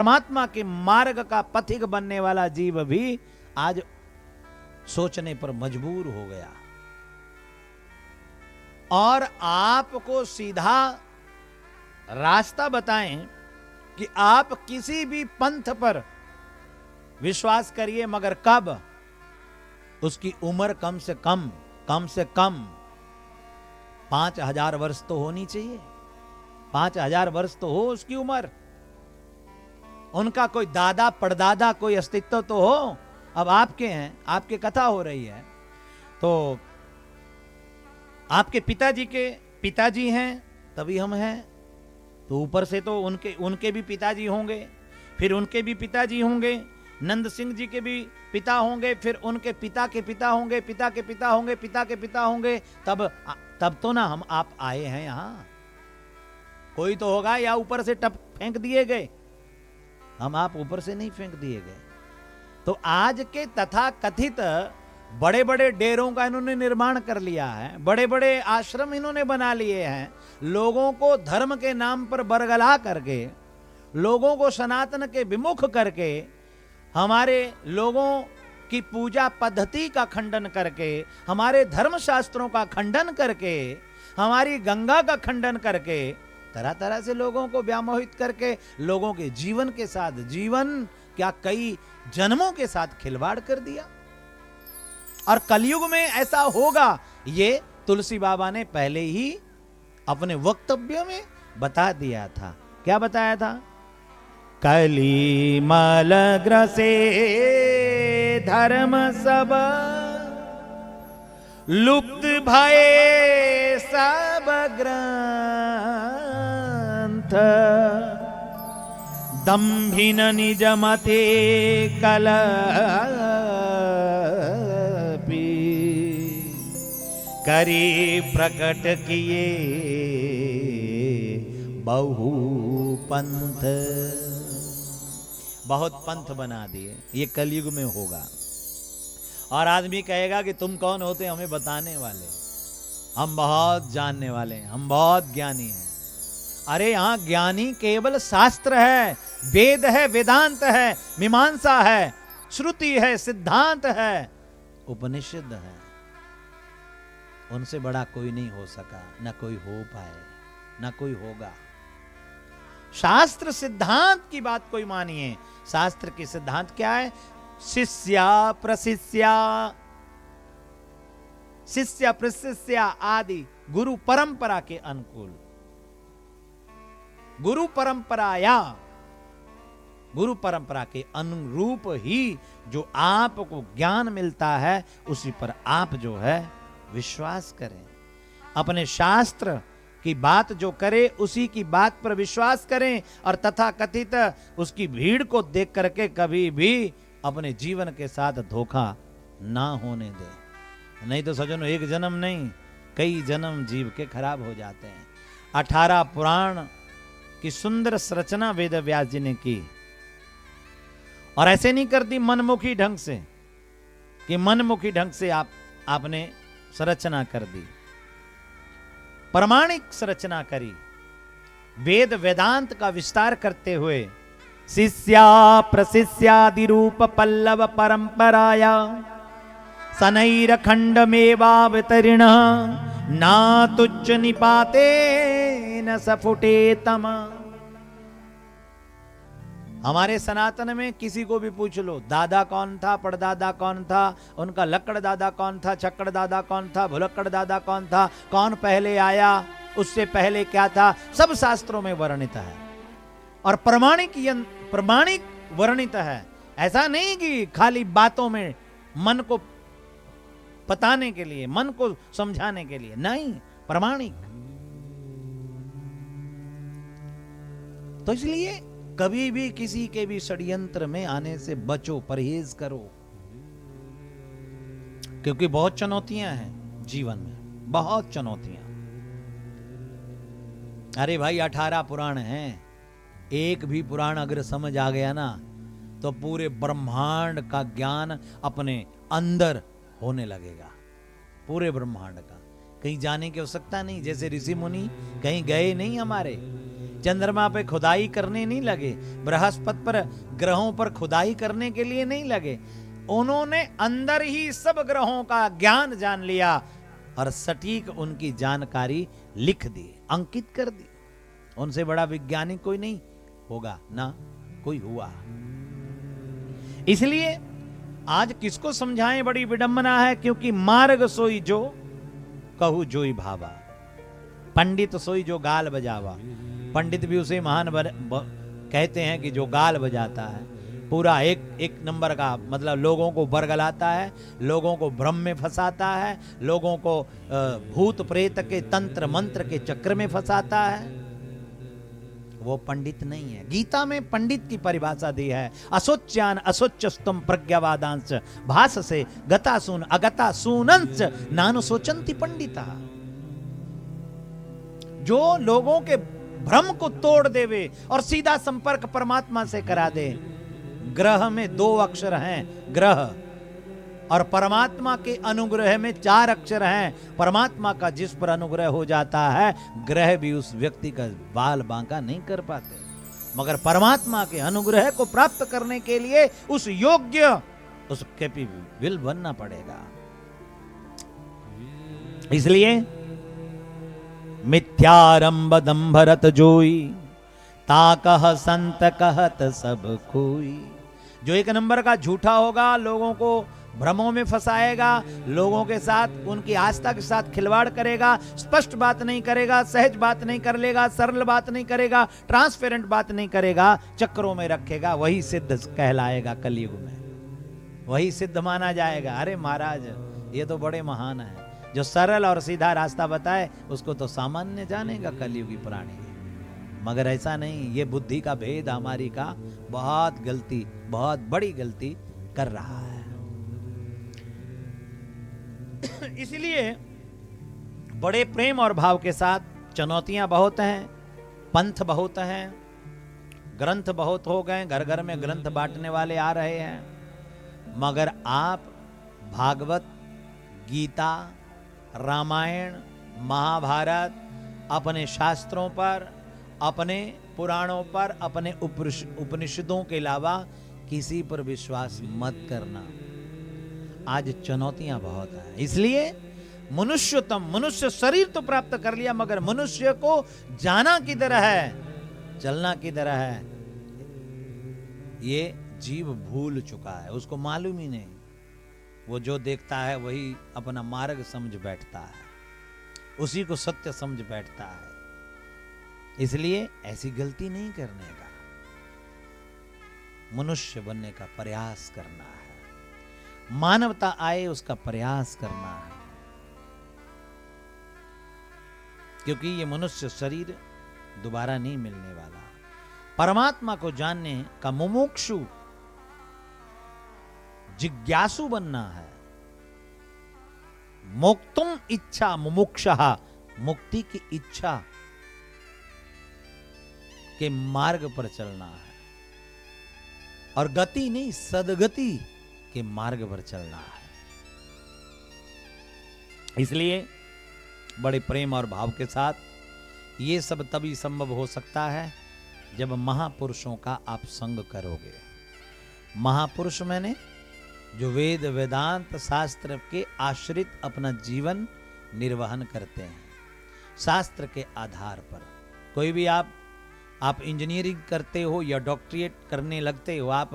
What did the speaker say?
परमात्मा के मार्ग का पथिक बनने वाला जीव भी आज सोचने पर मजबूर हो गया। और आपको सीधा रास्ता बताएं कि आप किसी भी पंथ पर विश्वास करिए, मगर कब? उसकी उम्र कम से कम 5000 वर्ष तो होनी चाहिए। 5000 वर्ष तो हो उसकी उम्र। उनका कोई दादा परदादा कोई अस्तित्व तो हो। अब आपके हैं, आपकी कथा हो रही है, तो आपके पिताजी के पिताजी हैं तभी हम हैं। तो ऊपर से तो उनके भी पिताजी होंगे, फिर उनके भी पिताजी होंगे, नंद सिंह जी के भी पिता होंगे, फिर उनके पिता के पिता होंगे, पिता के पिता होंगे, पिता के पिता होंगे, तब तो ना हम आप आए हैं यहां। कोई तो होगा, या ऊपर से टप फेंक दिए गए। हम आप ऊपर से नहीं फेंक दिए गए। तो आज के तथा कथित बड़े बड़े डेरों का इन्होंने निर्माण कर लिया है, बड़े बड़े आश्रम इन्होंने बना लिए हैं, लोगों को धर्म के नाम पर बरगला करके, लोगों को सनातन के विमुख करके, हमारे लोगों की पूजा पद्धति का खंडन करके, हमारे धर्म शास्त्रों का खंडन करके, हमारी गंगा का खंडन करके, तरह तरह से लोगों को व्यामोहित करके, लोगों के जीवन के साथ, जीवन क्या कई जन्मों के साथ खिलवाड़ कर दिया। और कलयुग में ऐसा होगा, ये तुलसी बाबा ने पहले ही अपने वक्तव्य में बता दिया था। क्या बताया था? कली मल ग्रसे धर्म सब लुप्त भये सब ग्रंथ दंभिन निज मते कलपी करी प्रकट किए बहु पंथ। बहुत पंथ बना दिए। ये कलयुग में होगा। और आदमी कहेगा कि तुम कौन होते हमें बताने वाले, हम बहुत जानने वाले हैं, हम बहुत ज्ञानी हैं। अरे यहां ज्ञानी केवल शास्त्र है, वेद है, वेदांत है, मीमांसा है, श्रुति है, सिद्धांत है, उपनिषद है। उनसे बड़ा कोई नहीं हो सका, ना कोई हो पाए, ना कोई होगा। शास्त्र सिद्धांत की बात कोई मानिए। शास्त्र की सिद्धांत क्या है? शिष्या प्रशिष्या, शिष्य प्रशिष्या आदि गुरु परंपरा के अनुकूल, गुरु परंपरा के अनुरूप ही जो आपको ज्ञान मिलता है, उसी पर आप जो है विश्वास करें। अपने शास्त्र की बात जो करे उसी की बात पर विश्वास करें, और तथा कथित उसकी भीड़ को देख करके कभी भी अपने जीवन के साथ धोखा ना होने दे। नहीं तो सजनों, एक जन्म नहीं कई जन्म जीव के खराब हो जाते हैं। 18 पुराण की सुंदर संरचना वेद व्यास जी ने की, और ऐसे नहीं कर दी मनमुखी ढंग से कि मनमुखी ढंग से आपने संरचना कर दी। प्रमाणिक संरचना करी, वेद वेदांत का विस्तार करते हुए शिष्या प्रशिष्यादि रूप पल्लव परंपराया सनैर खंडमेवावतरिण ना तुच्छ निपाते न सफुटे तम। हमारे सनातन में किसी को भी पूछ लो, दादा कौन था, परदादा कौन था, उनका लक्कड़ दादा कौन था, छक्कड़ दादा कौन था, भुलक्कड़ दादा कौन था, कौन पहले आया, उससे पहले क्या था, सब शास्त्रों में वर्णित है। और प्रमाणिक वर्णित है। ऐसा नहीं कि खाली बातों में मन को बताने के लिए, मन को समझाने के लिए, नहीं, प्रमाणिक। तो इसलिए कभी भी किसी के भी षड्यंत्र में आने से बचो, परहेज करो, क्योंकि बहुत चुनौतियां हैं जीवन में, बहुत चुनौतियां। अरे भाई 18 पुराण हैं, एक भी पुराण अगर समझ आ गया ना तो पूरे ब्रह्मांड का ज्ञान अपने अंदर होने लगेगा, पूरे ब्रह्मांड का। कहीं जाने की आवश्यकता नहीं, जैसे ऋषि मुनि कहीं गए नहीं हमारे, चंद्रमा पे खुदाई करने नहीं लगे, बृहस्पति पर ग्रहों पर खुदाई करने के लिए नहीं लगे। उन्होंने अंदर ही सब ग्रहों का ज्ञान जान लिया और सटीक उनकी जानकारी लिख दी, अंकित कर दी। उनसे बड़ा वैज्ञानिक कोई नहीं होगा, ना कोई हुआ। इसलिए आज किसको समझाएं बड़ी विडंबना है, क्योंकि मार्ग सोई जो कहू जोई भावा, पंडित सोई जो गाल बजावा। पंडित भी उसे महान कहते हैं कि जो गाल बजाता है, पूरा एक नंबर का, मतलब लोगों को बरगलाता है, लोगों को भ्रम में फंसाता है, लोगों को भूत प्रेत के तंत्र मंत्र के चक्र में फंसाता है, वो पंडित नहीं है। गीता में पंडित की परिभाषा दी है, असोच्यान असोच्यस्तम प्रज्ञावादांश भास से गता सून अगता सूनंच नानु सोचंती पंडिता। जो लोगों के भ्रम को तोड़ देवे और सीधा संपर्क परमात्मा से करा दे। ग्रह में 2 अक्षर हैं, ग्रह, और परमात्मा के अनुग्रह में 4 अक्षर हैं। परमात्मा का जिस पर अनुग्रह हो जाता है, ग्रह भी उस व्यक्ति का बाल बांका नहीं कर पाते। मगर परमात्मा के अनुग्रह को प्राप्त करने के लिए उस योग्य, उस कैपेबल बनना पड़ेगा। इसलिए मिथ्यारंभ दंभरत जोई, ताकह संत कहत सब कोई। जो 1 नंबर का झूठा होगा, लोगों को भ्रमों में फंसाएगा, लोगों के साथ, उनकी आस्था के साथ खिलवाड़ करेगा, स्पष्ट बात नहीं करेगा, सहज बात नहीं कर लेगा, सरल बात नहीं करेगा, ट्रांसपेरेंट बात नहीं करेगा, चक्रों में रखेगा, वही सिद्ध कहलाएगा। कलयुग में वही सिद्ध माना जाएगा। अरे महाराज, ये तो बड़े महान है। जो सरल और सीधा रास्ता बताए उसको तो सामान्य जानेगा कलयुगी प्राणी, मगर ऐसा नहीं। ये बुद्धि का भेद हमारी का बहुत गलती, बहुत बड़ी गलती कर रहा है। इसलिए बड़े प्रेम और भाव के साथ, चुनौतियां बहुत हैं, पंथ बहुत हैं, ग्रंथ बहुत हो गए, घर घर में ग्रंथ बांटने वाले आ रहे हैं, मगर आप भागवत, गीता, रामायण, महाभारत, अपने शास्त्रों पर, अपने पुराणों पर, अपने उपनिषदों के अलावा किसी पर विश्वास मत करना। आज चुनौतियां बहुत हैं। इसलिए मनुष्य शरीर तो प्राप्त कर लिया, मगर मनुष्य को जाना किधर है, चलना किधर है, ये जीव भूल चुका है। उसको मालूम ही नहीं। वो जो देखता है वही अपना मार्ग समझ बैठता है, उसी को सत्य समझ बैठता है। इसलिए ऐसी गलती नहीं करने का, मनुष्य बनने का प्रयास करना है, मानवता आए उसका प्रयास करना है, क्योंकि ये मनुष्य शरीर दोबारा नहीं मिलने वाला। परमात्मा को जानने का मुमुक्षु, जिज्ञासु बनना है। मोक्तुम इच्छा मुमुक्षः, मुक्ति की इच्छा के मार्ग पर चलना है, और गति नहीं, सदगति के मार्ग पर चलना है। इसलिए बड़े प्रेम और भाव के साथ ये सब तभी संभव हो सकता है जब महापुरुषों का आप संग करोगे। महापुरुष मैंने जो वेद वेदांत शास्त्र के आश्रित अपना जीवन निर्वहन करते हैं, शास्त्र के आधार पर। कोई भी आप इंजीनियरिंग करते हो या डॉक्टरेट करने लगते हो, आप